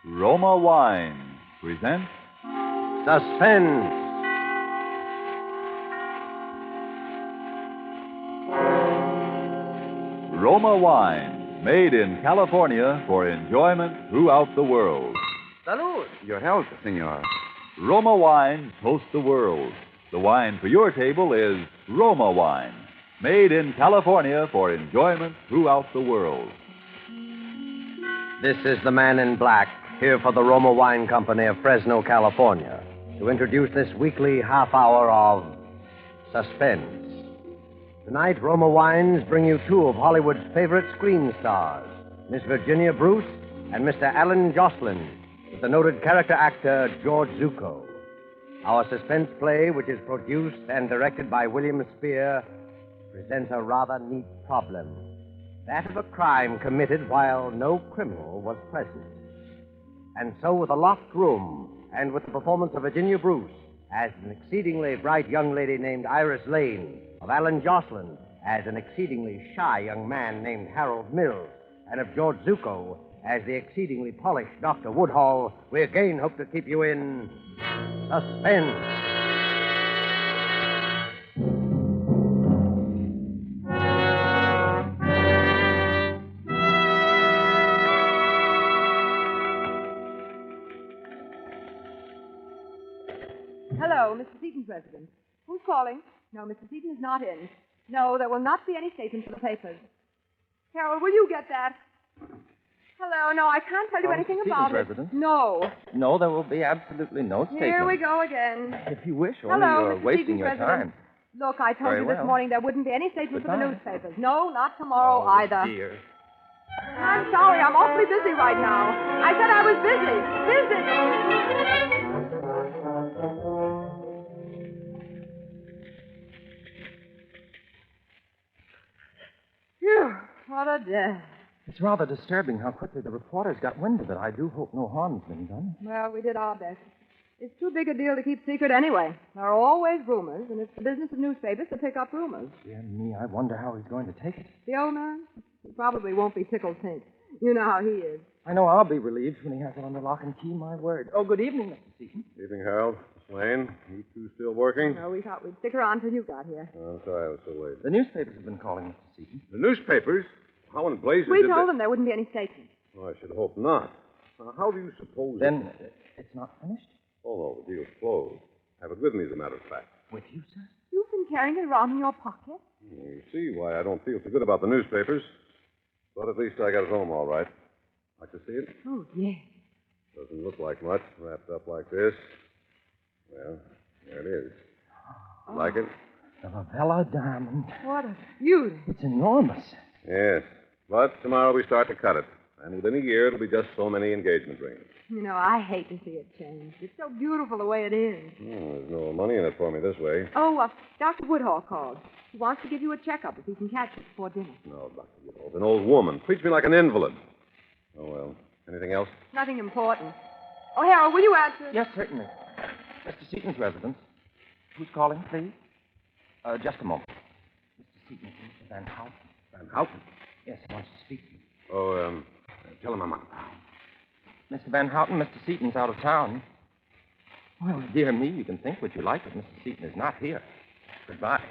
Roma Wine presents Suspense. Roma Wine, made in California for enjoyment throughout the world. Salud. Your health, senor. Roma Wine toast the world. The wine for your table is Roma Wine, made in California for enjoyment throughout the world. This is the man in black, here for the Roma Wine Company of Fresno, California, to introduce this weekly half hour of Suspense. Tonight, Roma Wines bring you two of Hollywood's favorite screen stars, Miss Virginia Bruce and Mr. Alan Jocelyn, with the noted character actor George Zucco. Our suspense play, which is produced and directed by William Spear, presents a rather neat problem. That of a crime committed while no criminal was present. And so, with a locked room, and with the performance of Virginia Bruce as an exceedingly bright young lady named Iris Lane, of Alan Jocelyn as an exceedingly shy young man named Harold Mills, and of George Zucco as the exceedingly polished Dr. Woodhall, we again hope to keep you in suspense. Hello, Mr. Seaton's residence. Who's calling? No, Mr. Seaton is not in. No, there will not be any statement for the papers. Harold, will you get that? Hello, no, I can't tell you anything about it. Residence? No. No, there will be absolutely no statement. Here we go again. If you wish, only Hello, you're Mr. wasting Seaton's your residence. time. Look, I told Very you this well. morning there wouldn't be any statement for the Goodbye. newspapers. No, not tomorrow either. Dear. I'm sorry, I'm awfully busy right now. I said I was busy. Busy. Phew, what a day. It's rather disturbing how quickly the reporters got wind of it. I do hope no harm's been done. Well, we did our best. It's too big a deal to keep secret anyway. There are always rumors, and it's the business of newspapers to pick up rumors. Dear me, I wonder how he's going to take it. The old man? He probably won't be tickled pink. You know how he is. I know I'll be relieved when he has it under lock and key, my word. Oh, good evening, Mr. Seaton. Evening, Harold. Miss Lane, you two still working? No, we thought we'd stick around till you got here. Oh, I'm sorry I was so late. The newspapers have been calling, Mr. Seaton. The newspapers? How in blazes We did told they... them there wouldn't be any statement. Oh, I should hope not. Now, how do you suppose... Then it's not finished? Oh, no, the deal's closed. Have it with me, as a matter of fact. With you, sir? You've been carrying it around in your pocket? You see why I don't feel so good about the newspapers. But at least I got it home all right. Like to see it? Oh, yes. Doesn't look like much, wrapped up like this. Well, there it is. Like it? The Lavella diamond. What a beauty. It's enormous. Yes. But tomorrow we start to cut it. And within a year, it'll be just so many engagement rings. You know, I hate to see it change. It's so beautiful the way it is. Oh, there's no money in it for me this way. Oh, Dr. Woodhall called. He wants to give you a checkup if he can catch it before dinner. No, Dr. Woodhall. An old woman. Treats me like an invalid. Oh, well. Anything else? Nothing important. Oh, Harold, will you answer? Yes, certainly. Mr. Seaton's residence. Who's calling, please? Just a moment. Mr. Seaton, Mr. Van Houten. Van Houten? Yes, he wants to speak to you. Oh, tell him I'm out. Mr. Van Houten, Mr. Seaton's out of town. Well, dear me, you can think what you like, but Mr. Seaton is not here. Goodbye.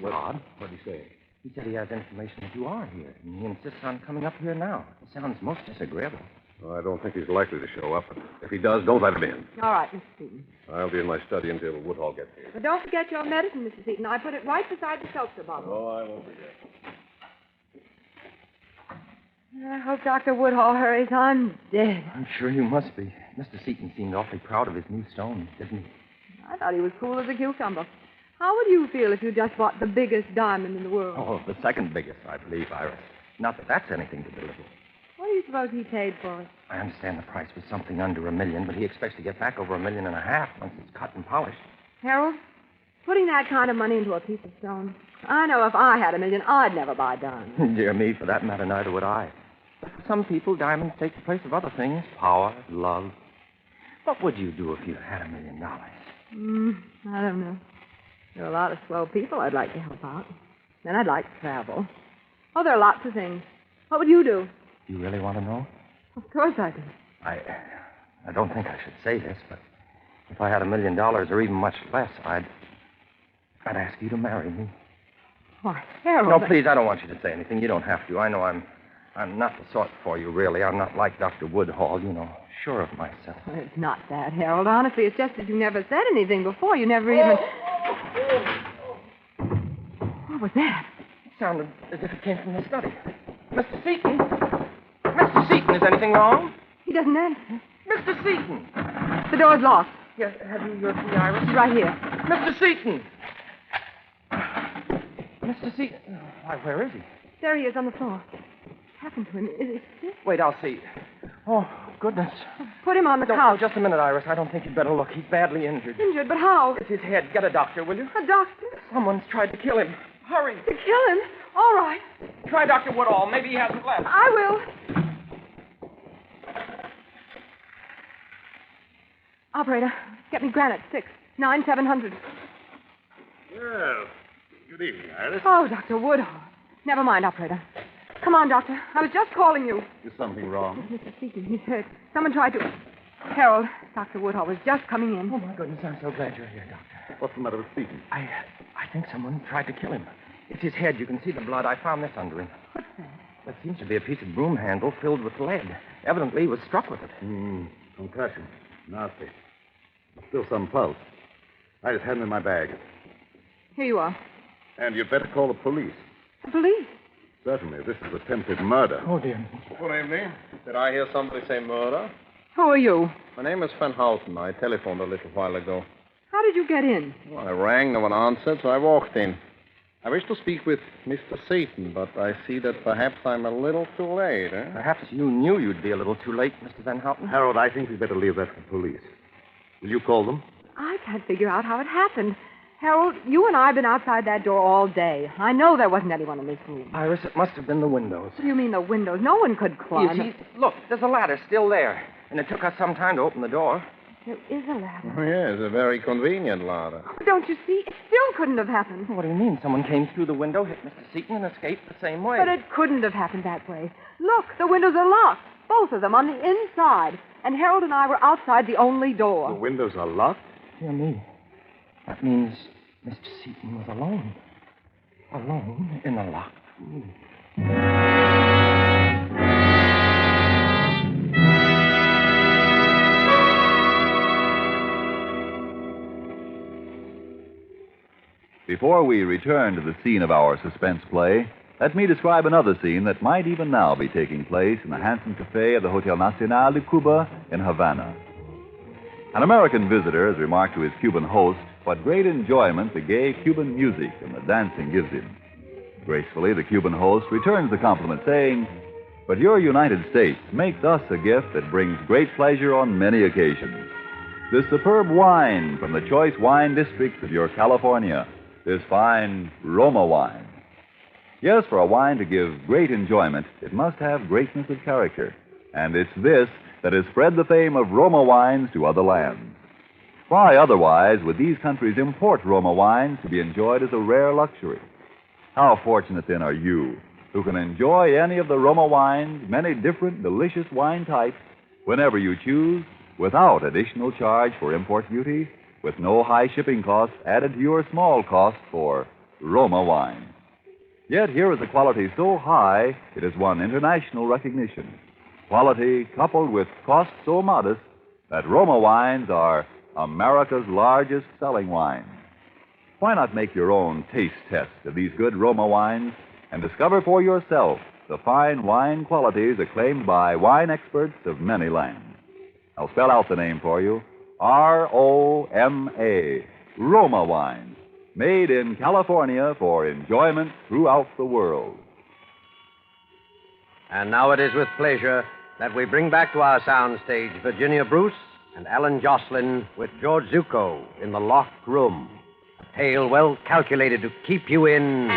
Odd. What'd he say? He said he has information that you are here, and he insists on coming up here now. It sounds most disagreeable. Oh, I don't think he's likely to show up. If he does, don't let him in. All right, Mr. Seaton. I'll be in my study until Woodhall gets here. But don't forget your medicine, Mr. Seaton. I put it right beside the seltzer bottle. Oh, I won't forget. I hope Dr. Woodhall hurries. I'm dead. I'm sure you must be. Mr. Seaton seemed awfully proud of his new stone, didn't he? I thought he was cool as a cucumber. How would you feel if you just bought the biggest diamond in the world? Oh, the second biggest, I believe, Iris. Not that that's anything to belittle. What do you suppose he paid for it? I understand the price was something under $1 million, but he expects to get back over $1.5 million once it's cut and polished. Harold, putting that kind of money into a piece of stone. I know if I had $1 million, I'd never buy diamonds. Dear me, for that matter, neither would I. But for some people, diamonds take the place of other things. Power, love. What would you do if you had $1 million? I don't know. There are a lot of swell people I'd like to help out. Then I'd like to travel. Oh, there are lots of things. What would you do? You really want to know? Of course I do. I don't think I should say this, but if I had $1 million or even much less, I'd ask you to marry me. Why, Harold... No, please, I don't want you to say anything. You don't have to. I know I'm not the sort for you, really. I'm not like Dr. Woodhall, sure of myself. Well, it's not that, Harold. Honestly, it's just that you never said anything before. You never even... What was that? It sounded as if it came from the study. Mr. Seaton? Mr. Seaton, is anything wrong? He doesn't answer. Mr. Seaton! The door's locked. Yes, have you your key, Iris? It's right here. Mr. Seaton! Mr. Seaton. Why, where is he? There he is on the floor. What's happened to him? Is he sick? Wait, I'll see. Oh, goodness. Put him on the couch. Just a minute, Iris. I don't think you'd better look. He's badly injured. Injured, but how? It's his head. Get a doctor, will you? A doctor? Someone's tried to kill him. Hurry. To kill him? All right. Try Dr. Woodall. Maybe he hasn't left. I will. Operator, get me granite, 69700. Well, good evening, Iris. Oh, Dr. Woodhall. Never mind, operator. Come on, doctor. I was just calling you. Is something wrong? Mr. Seaton, he's hurt. Someone tried to... Harold, Dr. Woodhall was just coming in. Oh, my goodness, I'm so glad you're here, Doctor. What's the matter with Seaton? I think someone tried to kill him. It's his head. You can see the blood. I found this under him. What's that? It seems to be a piece of broom handle filled with lead. Evidently, he was struck with it. Concussion. Nasty. Still some pulse. I just had him in my bag. Here you are. And you'd better call the police. The police? Certainly. This is attempted murder. Oh, dear. Good evening. Did I hear somebody say murder? Who are you? My name is Van Houten. I telephoned a little while ago. How did you get in? Well, I rang, no one answered, so I walked in. I wish to speak with Mr. Seaton, but I see that perhaps I'm a little too late, eh? Perhaps you knew you'd be a little too late, Mr. Van Houten. Harold, I think we'd better leave that to the police. Will you call them? I can't figure out how it happened. Harold, you and I have been outside that door all day. I know there wasn't anyone in this room. Iris, it must have been the windows. What do you mean the windows? No one could climb. You see, look, there's a ladder still there. And it took us some time to open the door. There is a ladder. Oh, yes, a very convenient ladder. Don't you see? It still couldn't have happened. What do you mean? Someone came through the window, hit Mr. Seaton, and escaped the same way. But it couldn't have happened that way. Look, the windows are locked. Both of them on the inside. And Harold and I were outside the only The door. windows are locked? Dear me. That means Mr. Seaton was alone. Alone in a locked room. Before we return to the scene of our suspense play, let me describe another scene that might even now be taking place in the handsome cafe of the Hotel Nacional de Cuba in Havana. An American visitor has remarked to his Cuban host what great enjoyment the gay Cuban music and the dancing gives him. Gracefully, the Cuban host returns the compliment, saying, "But your United States makes us a gift that brings great pleasure on many occasions. This superb wine from the choice wine districts of your California, this fine Roma wine. Yes, for a wine to give great enjoyment, it must have greatness of character. And it's this that has spread the fame of Roma wines to other lands. Why otherwise would these countries import Roma wines to be enjoyed as a rare luxury? How fortunate, then, are you who can enjoy any of the Roma wines, many different delicious wine types, whenever you choose, without additional charge for import duty, with no high shipping costs added to your small cost for Roma wine. Yet here is a quality so high it has won international recognition. Quality coupled with cost so modest that Roma wines are America's largest selling wines. Why not make your own taste test of these good Roma wines and discover for yourself the fine wine qualities acclaimed by wine experts of many lands? I'll spell out the name for you. R-O-M-A, Roma wine, made in California for enjoyment throughout the world. And now it is with pleasure that we bring back to our soundstage Virginia Bruce and Alan Jocelyn with George Zucco in The Locked Room. A tale well calculated to keep you in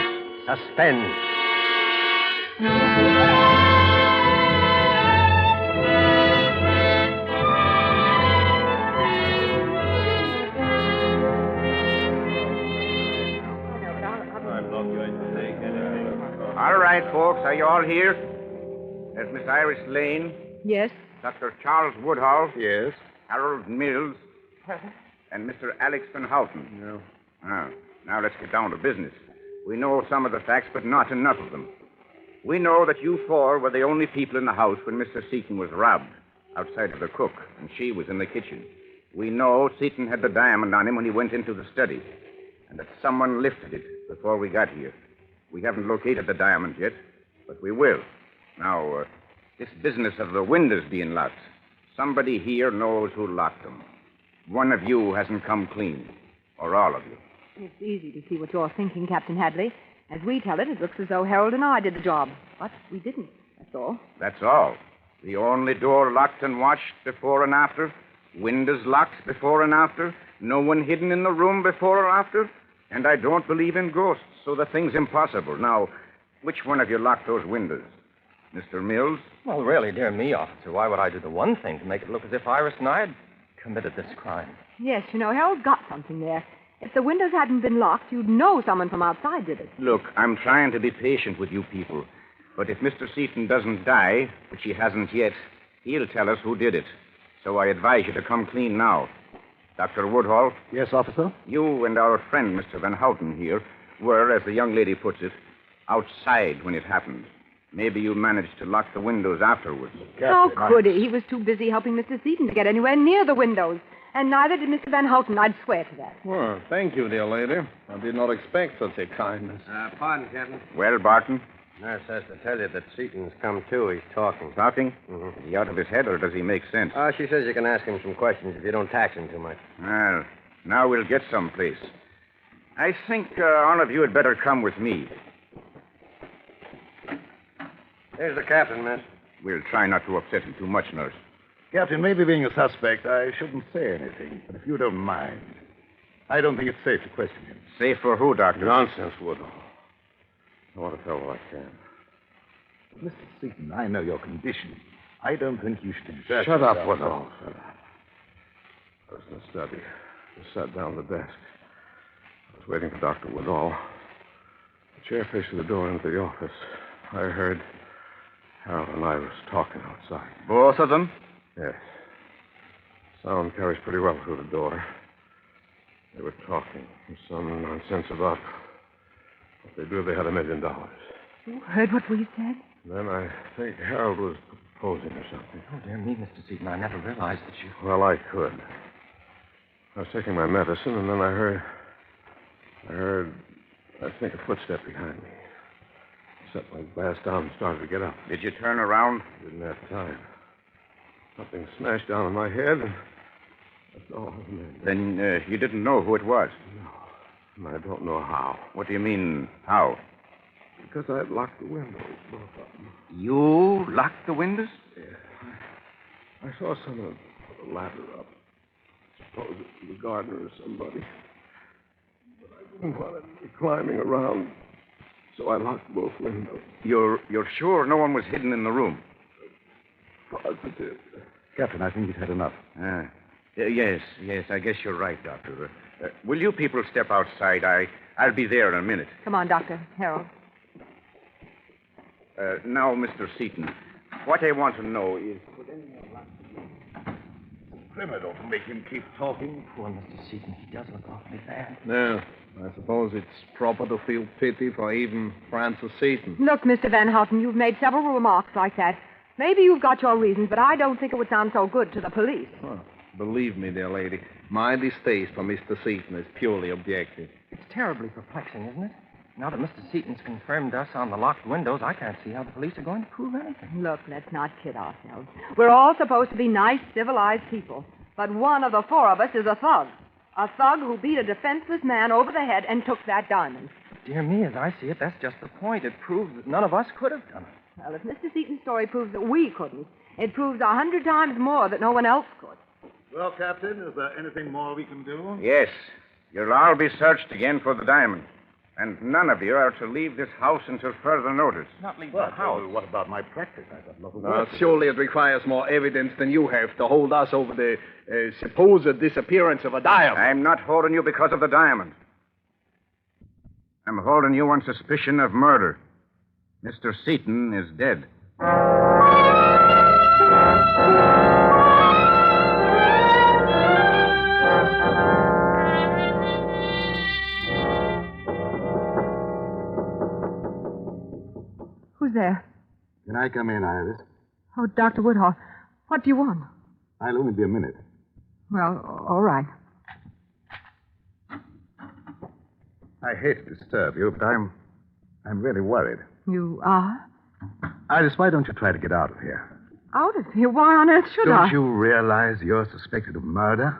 suspense. All right, folks. Are you all here? There's Miss Iris Lane, Yes? Dr. Charles Woodhull, Yes? Harold Mills, and Mr. Alex Van Houten. No. Now let's get down to business. We know some of the facts, but not enough of them. We know that you four were the only people in the house when Mr. Seaton was robbed, outside of the cook, and she was in the kitchen. We know Seaton had the diamond on him when he went into the study, and that someone lifted it before we got here. We haven't located the diamond yet, but we will. Now, this business of the windows being locked, somebody here knows who locked them. One of you hasn't come clean, or all of you. It's easy to see what you're thinking, Captain Hadley. As we tell it, it looks as though Harold and I did the job. But we didn't, that's all. That's all. The only door locked and watched before and after, windows locked before and after, no one hidden in the room before or after, and I don't believe in ghosts, so the thing's impossible. Now, which one of you locked those windows? Mr. Mills? Well, really, dear me, officer, why would I do the one thing to make it look as if Iris and I had committed this crime? Yes, Harold's got something there. If the windows hadn't been locked, you'd know someone from outside did it. Look, I'm trying to be patient with you people, but if Mr. Seaton doesn't die, which he hasn't yet, he'll tell us who did it. So I advise you to come clean now. Dr. Woodhull? Yes, officer? You and our friend, Mr. Van Houten here, were, as the young lady puts it, outside when it happened. Maybe you managed to lock the windows afterwards. How could he? He was too busy helping Mr. Seaton to get anywhere near the windows. And neither did Mr. Van Houten, I'd swear to that. Well, thank you, dear lady. I did not expect such a kindness. Pardon, Captain. Well, Barton? Nurse says to tell you that Seaton's come to. He's talking. Talking? Mm-hmm. Is he out of his head, or does he make sense? She says you can ask him some questions if you don't tax him too much. Well, now we'll get someplace. I think all of you had better come with me. Here's the captain, miss. We'll try not to upset him too much, Nurse. Captain, maybe being a suspect, I shouldn't say anything. But if you don't mind, I don't think it's safe to question him. Safe for who, Doctor? Nonsense, Woodhull. I want to tell what I can. Mr. Seaton, I know your condition. I don't think you should exert Shut up, yourself. Woodhull. Shut up. I was in the study. Just sat down at the desk. I was waiting for Dr. Woodhull. The chair facing the door into the office. I heard Harold and Iris talking outside. Both of them? Yes. Sound carries pretty well through the door. They were talking. Some nonsense about what they do if they had $1 million. You heard what we said? Then I think Harold was proposing or something. Oh, dear me, Mr. Seaton, I never realized that you... Well, I could. I was taking my medicine, and then I heard, I think, a footstep behind me. I set my glass down and started to get up. Did you turn around? Didn't have time. Something smashed down on my head, and that's all. Then you didn't know who it was? No. And I don't know how. What do you mean, how? Because I had locked the windows, both of them. You locked the windows? Yeah. I saw someone put a ladder up. Suppose it was the gardener or somebody. But I didn't want to be climbing around, so I locked both windows. You're sure no one was hidden in the room? Positive. Captain, I think you've had enough. Yes, I guess you're right, Doctor. Will you people step outside? I'll be there in a minute. Come on, Doctor. Harold. Now, Mr. Seaton, what I want to know is... Criminal to make him keep talking. Poor Mr. Seaton, he does look awfully bad. No, I suppose it's proper to feel pity for even Francis Seaton. Look, Mr. Van Houten, you've made several remarks like that. Maybe you've got your reasons, but I don't think it would sound so good to the police. Well, believe me, dear lady, my distaste for Mr. Seaton is purely objective. It's terribly perplexing, isn't it? Now that Mr. Seaton's confirmed us on the locked windows, I can't see how the police are going to prove anything. Look, let's not kid ourselves. We're all supposed to be nice, civilized people. But one of the four of us is a thug. A thug who beat a defenseless man over the head and took that diamond. Dear me, as I see it, that's just the point. It proves that none of us could have done it. Well, if Mr. Seaton's story proves that we couldn't, it proves 100 times more that no one else could. Well, Captain, is there anything more we can do? Yes. You'll all be searched again for the diamond. And none of you are to leave this house until further notice. Not leave Well, the house. what about my practice? I've got nothing to Surely it requires more evidence than you have to hold us over the supposed disappearance of a diamond. I'm not holding you because of the diamond. I'm holding you on suspicion of murder. Mr. Seaton is dead. Who's there? Can I come in, Iris? Oh, Dr. Woodhall. What do you want? I'll only be a minute. Well, all right. I hate to disturb you, but I'm really worried. You are? Iris, why don't you try to get out of here? Out of here? Why on earth should I? Don't you realize you're suspected of murder?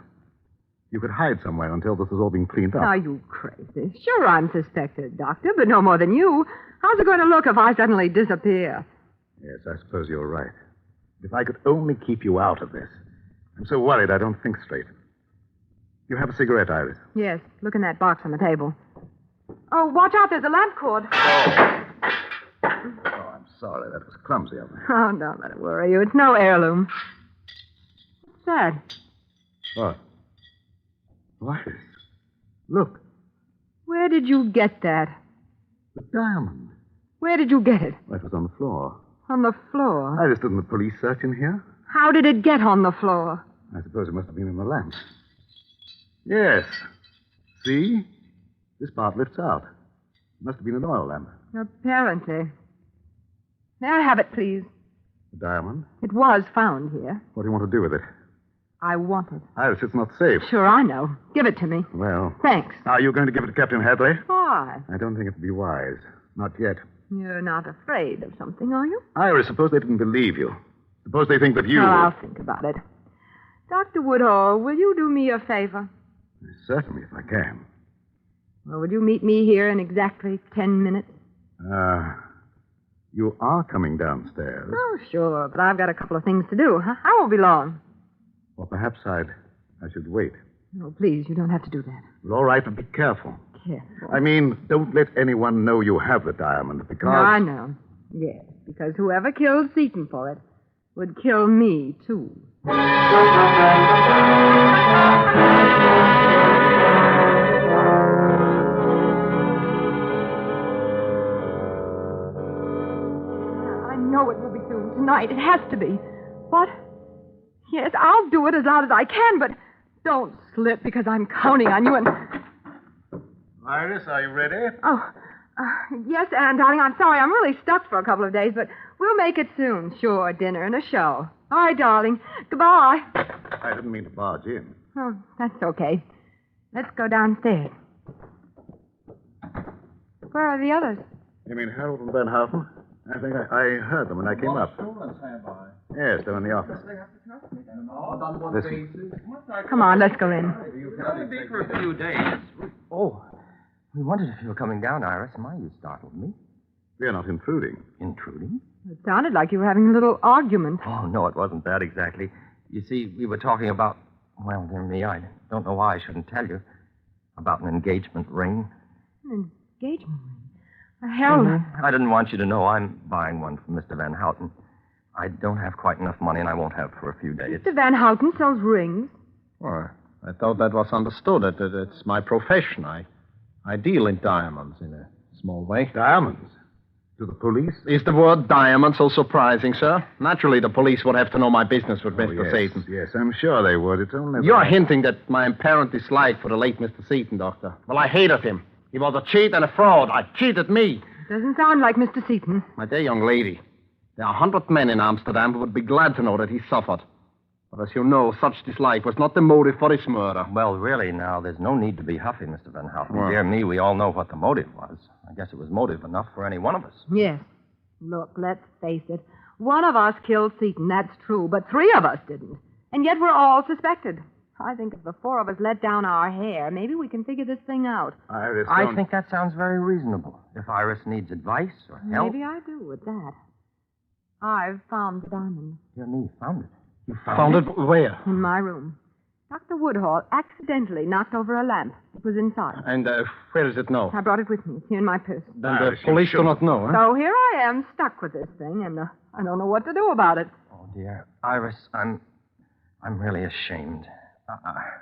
You could hide somewhere until this has all been cleaned up. Are you crazy? Sure, I'm suspected, Doctor, but no more than you. How's it going to look if I suddenly disappear? Yes, I suppose you're right. If I could only keep you out of this. I'm so worried I don't think straight. You have a cigarette, Iris? Yes, look in that box on the table. Oh, watch out, there's a lamp cord. Oh, I'm sorry. That was clumsy of me. Oh, don't let it worry you. It's no heirloom. What's that? What? Iris, look. Where did you get that? The diamond. Where did you get it? That was on the floor. On the floor. Iris, didn't the police search in here? How did it get on the floor? I suppose it must have been in the lamp. Yes. See? This part lifts out. It must have been an oil lamp. Apparently. May I have it, please? The diamond? It was found here. What do you want to do with it? I want it. Iris, it's not safe. Sure, I know. Give it to me. Well. Thanks. Are you going to give it to Captain Hadley? Why? I don't think it would be wise. Not yet. You're not afraid of something, are you? Iris, suppose they didn't believe you. Suppose they think that you... Well, I'll think about it. Dr. Woodhall, will you do me a favor? Certainly, if I can. Well, would you meet me here in exactly 10 minutes? You are coming downstairs. Oh, sure, but I've got a couple of things to do. Huh? I won't be long. Well, perhaps I should wait. No, please, you don't have to do that. Well, all right, but be careful. Careful. I mean, don't let anyone know you have the diamond, because... No, I know. Yes, because whoever killed Seaton for it would kill me, too. I know it will be soon. Tonight. It has to be. What? Yes, I'll do it as loud as I can, but don't slip because I'm counting on you and... Iris, are you ready? Oh, yes, Anne, darling, I'm sorry. I'm really stuck for a couple of days, but we'll make it soon. Sure, dinner and a show. All right, darling. Goodbye. I didn't mean to barge in. Oh, that's okay. Let's go downstairs. Where are the others? You mean Harold and Ben Houghton? I think I heard them when I came up. Yes, they're in the office. Listen. Come on, let's go in. It'll only be for a few days. Oh, we wondered if you were coming down, Iris. My, you startled me. We're not intruding. Intruding? It sounded like you were having a little argument. Oh, no, it wasn't that exactly. You see, we were talking about, well, dear me, I don't know why I shouldn't tell you, about an engagement ring. An engagement ring? Harold. I didn't want you to know I'm buying one from Mr. Van Houten. I don't have quite enough money, and I won't have for a few days. Mr. Van Houten sells rings. Well, I thought that was understood. It's my profession. I deal in diamonds in a small way. Diamonds? To the police? Is the word diamond so surprising, sir? Naturally, the police would have to know my business with Mr. Yes, Seaton. yes, I'm sure they would. It's only... You're hinting that my apparent dislike for the late Mr. Seaton, Doctor. Well, I hated him. He was a cheat and a fraud. I cheated me. Doesn't sound like Mr. Seaton. My dear young lady, there are 100 men in Amsterdam who would be glad to know that he suffered. But as you know, such dislike was not the motive for his murder. Well, really, now, there's no need to be huffy, Mr. Van Houten. Well. Dear me, we all know what the motive was. I guess it was motive enough for any one of us. Yes. Look, let's face it. One of us killed Seaton, that's true, but 3 of us didn't. And yet we're all suspected. I think if the 4 of us let down our hair, maybe we can figure this thing out. Iris, I don't... think that sounds very reasonable. If Iris needs advice or help... Maybe I do with that. I've found the diamond Dear me, found it. You Found it where? in my room. Dr. Woodhall accidentally knocked over a lamp. It was inside. And where is it now? I brought it with me. It's here in my purse. Then Iris, the police you do not know, huh? So here I am, stuck with this thing, and I don't know what to do about it. Oh, dear. Iris, I'm really ashamed.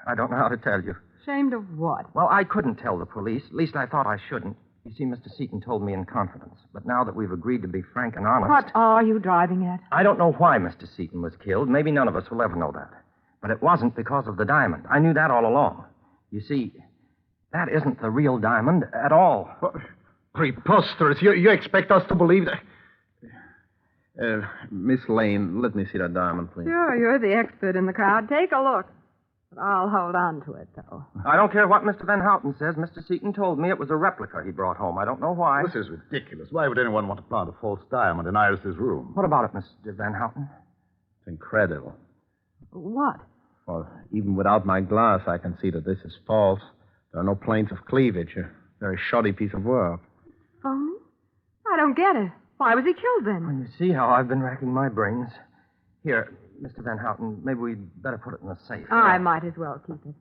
I don't know how to tell you. Ashamed of what? Well, I couldn't tell the police. At least I thought I shouldn't. You see, Mr. Seaton told me in confidence. But now that we've agreed to be frank and honest... What are you driving at? I don't know why Mr. Seaton was killed. Maybe none of us will ever know that. But it wasn't because of the diamond. I knew that all along. You see, that isn't the real diamond at all. What? Preposterous. You expect us to believe that? Miss Lane, let me see that diamond, please. Sure, you're the expert in the crowd. Take a look. But I'll hold on to it, though. I don't care what Mr. Van Houten says. Mr. Seaton told me it was a replica he brought home. I don't know why. This is ridiculous. Why would anyone want to plant a false diamond in Iris's room? What about it, Mr. Van Houten? It's incredible. What? Well, even without my glass, I can see that this is false. There are no planes of cleavage. A very shoddy piece of work. Phony? I don't get it. Why was he killed then? Well, you see how I've been racking my brains. Here, Mr. Van Houten, maybe we'd better put it in the safe. I might as well keep it.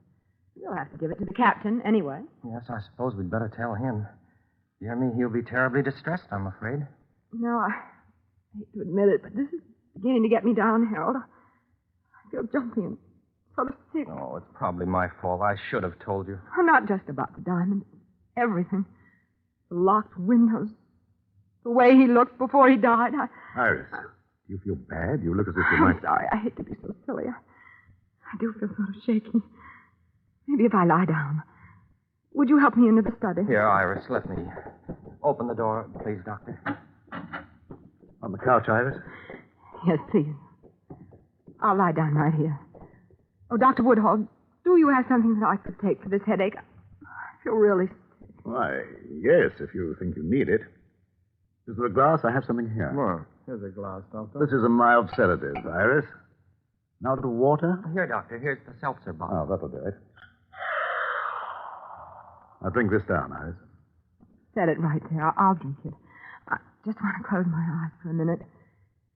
You'll have to give it to the captain anyway. Yes, I suppose we'd better tell him. Dear me, he'll be terribly distressed, I'm afraid. No, I hate to admit it, but this is beginning to get me down, Harold. I feel jumpy and sort of sick. Oh, it's probably my fault. I should have told you. Not just about the diamond. Everything. The locked windows. The way he looked before he died. Iris, do you feel bad? You look as if you I'm might... sorry. I hate to be so silly. I do feel sort of shaky. Maybe if I lie down. Would you help me into the study? Here, Iris, let me open the door, please, Doctor. On the couch, Iris? Yes, please. I'll lie down right here. Oh, Dr. Woodhall, do you have something that I could take for this headache? I feel really sick. Why, yes, if you think you need it. Is there a glass? I have something here. Well, here's a glass, Doctor. This is a mild sedative, Iris. Now to water? Here, Doctor, here's the seltzer bottle. Oh, that'll do it. Now drink this down, Iris. Set it right there. I'll drink it. I just want to close my eyes for a minute.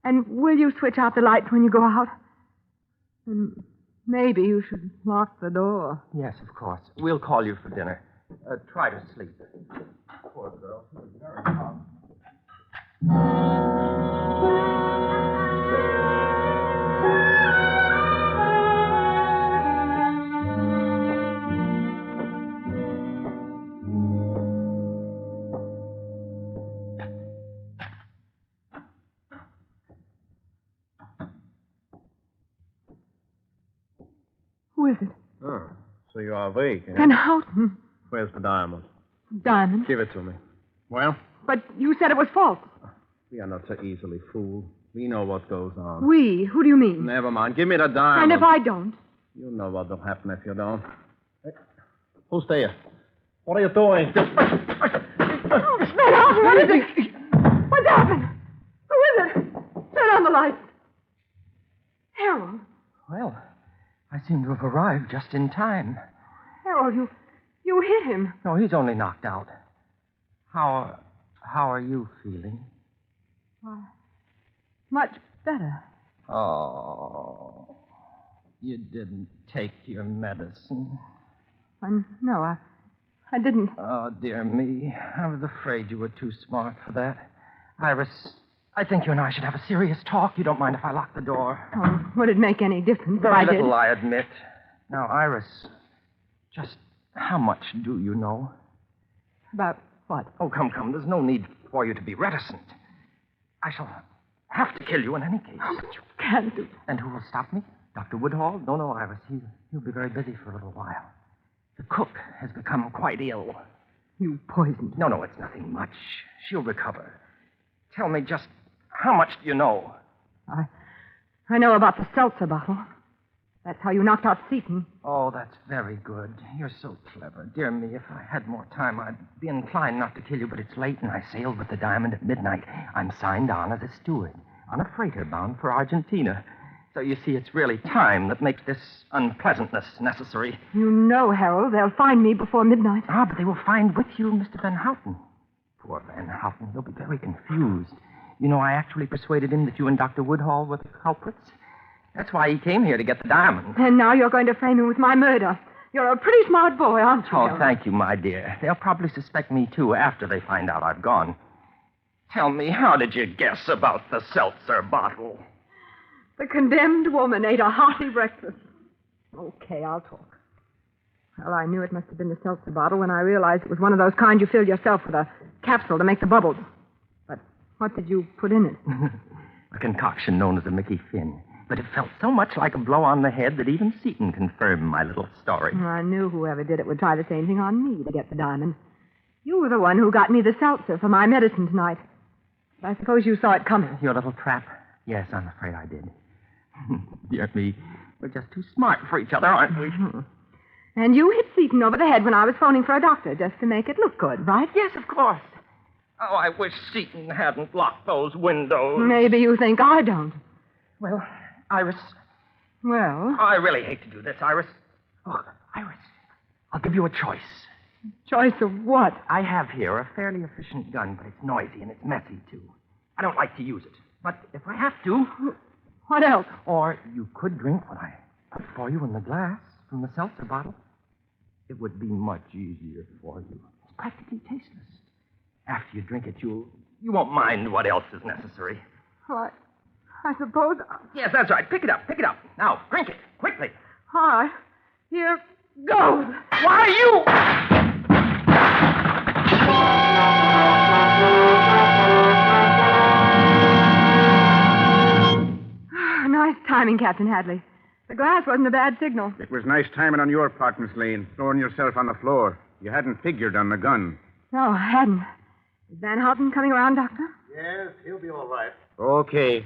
And will you switch out the lights when you go out? And maybe you should lock the door. Yes, of course. We'll call you for dinner. Try to sleep. Poor girl. She was very calm. Who is it? Oh, so you are awake, eh? Van Houten. Where's the diamond? Diamond. Give it to me. Well, But you said it was false. we are not so easily fooled. We know what goes on. We? Who do you mean? Never mind. Give me the diamond. And if I don't? You know what will happen if you don't. Hey, who's there? What are you doing? Oh, Van Houten, what is it? What's happened? Who is it? Turn on the lights. Harold. Well, I seem to have arrived just in time. Harold, you hit him. No, he's only knocked out. How are you feeling? Why, much better. Oh, you didn't take your medicine. No, I didn't. Oh, dear me. I was afraid you were too smart for that. Iris, I think you and I should have a serious talk. You don't mind if I lock the door? Oh, would it make any difference if Very I did? little, I admit. Now, Iris, just how much do you know? About what? Oh, come. There's no need for you to be reticent. I shall have to kill you in any case. Oh, but you can't do that. And who will stop me? Dr. Woodhall? No, Iris. He'll be very busy for a little while. The cook has become quite ill. You poisoned her. No, it's nothing much. She'll recover. Tell me just how much do you know? I know about the seltzer bottle. That's how you knocked out Seaton. Oh, that's very good. You're so clever. Dear me, if I had more time, I'd be inclined not to kill you, but it's late, and I sailed with the diamond at midnight. I'm signed on as a steward on a freighter bound for Argentina. So you see, it's really time that makes this unpleasantness necessary. You know, Harold, they'll find me before midnight. Ah, but they will find with you Mr. Van Houten. Poor Van Houten. He'll be very confused. You know, I actually persuaded him that you and Dr. Woodhall were the culprits. That's why he came here to get the diamond. And now you're going to frame him with my murder. You're a pretty smart boy, aren't you? Oh, Harold? thank you, my dear. They'll probably suspect me, too, after they find out I've gone. Tell me, how did you guess about the seltzer bottle? The condemned woman ate a hearty breakfast. Okay, I'll talk. Well, I knew it must have been the seltzer bottle when I realized it was one of those kind you fill yourself with a capsule to make the bubbles. But what did you put in it? A concoction known as a Mickey Finn. But it felt so much like a blow on the head that even Seaton confirmed my little story. I knew whoever did it would try the same thing on me to get the diamond. You were the one who got me the seltzer for my medicine tonight. I suppose you saw it coming. Your little trap? Yes, I'm afraid I did. Dear me, we're just too smart for each other, aren't we? And you hit Seaton over the head when I was phoning for a doctor, just to make it look good, right? Yes, of course. Oh, I wish Seaton hadn't locked those windows. Maybe you think I don't. Well, Iris, Well, I really hate to do this, Iris. Look, Iris, I'll give you a choice. choice of what? I have here a fairly efficient gun, but it's noisy and it's messy, too. I don't like to use it. But if I have to... What else? Or you could drink what I put for you in the glass from the seltzer bottle. It would be much easier for you. It's practically tasteless. After you drink it, you won't mind what else is necessary. Well, I suppose... Yes, that's right. Pick it up. Now, drink it. Quickly. All right. Here goes. Why, you... Nice timing, Captain Hadley. The glass wasn't a bad signal. It was nice timing on your part, Miss Lane, throwing yourself on the floor. You hadn't figured on the gun. No, I hadn't. Is Van Houten coming around, Doctor? Yes, he'll be all right. Okay.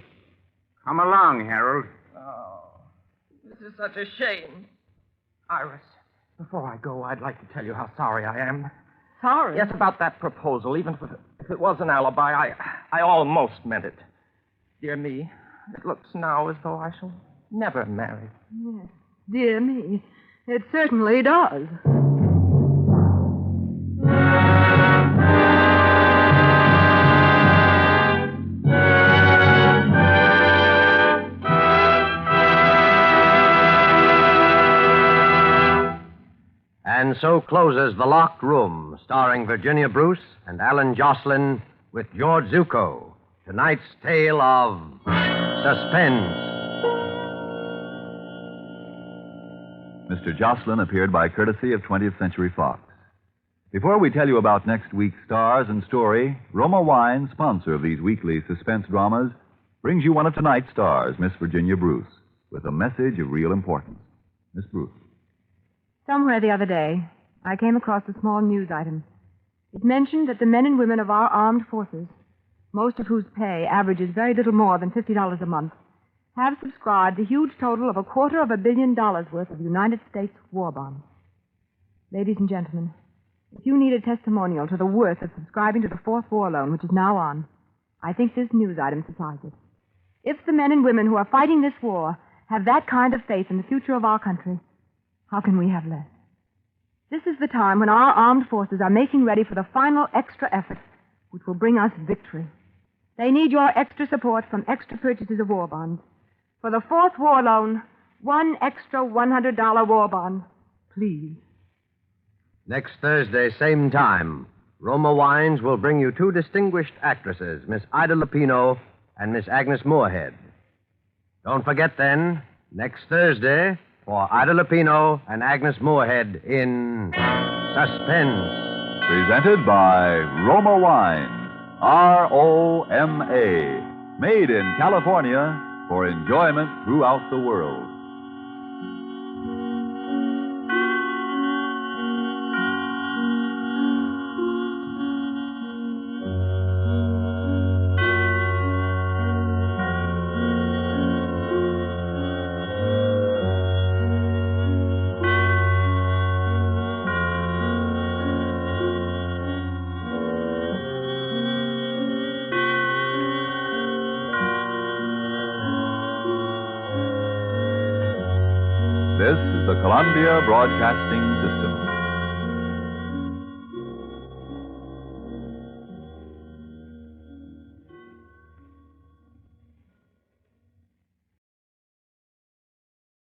Come along, Harold. Oh, this is such a shame. Iris, before I go, I'd like to tell you how sorry I am. Sorry? Yes, about that proposal. Even if it was an alibi, I almost meant it. Dear me, it looks now as though I shall never marry. Yes. Dear me. It certainly does. And so closes The Locked Room, starring Virginia Bruce and Alan Jocelyn with George Zucco. Tonight's tale of Suspense. Mr. Jocelyn appeared by courtesy of 20th Century Fox. Before we tell you about next week's stars and story, Roma Wine, sponsor of these weekly suspense dramas, brings you one of tonight's stars, Miss Virginia Bruce, with a message of real importance. Miss Bruce. Somewhere the other day, I came across a small news item. It mentioned that the men and women of our armed forces, most of whose pay averages very little more than $50 a month, have subscribed a huge total of $250 million worth of United States war bonds. Ladies and gentlemen, if you need a testimonial to the worth of subscribing to the Fourth War Loan, which is now on, I think this news item supplies it. If the men and women who are fighting this war have that kind of faith in the future of our country, how can we have less? This is the time when our armed forces are making ready for the final extra effort, which will bring us victory. They need your extra support from extra purchases of war bonds. For the Fourth War Loan, one extra $100 war bond, please. Next Thursday, same time, Roma Wines will bring you two distinguished actresses, Miss Ida Lupino and Miss Agnes Moorehead. Don't forget, then, next Thursday, for Ida Lupino and Agnes Moorehead in Suspense. Presented by Roma Wine, ROMA, made in California for enjoyment throughout the world. This is the Columbia Broadcasting System.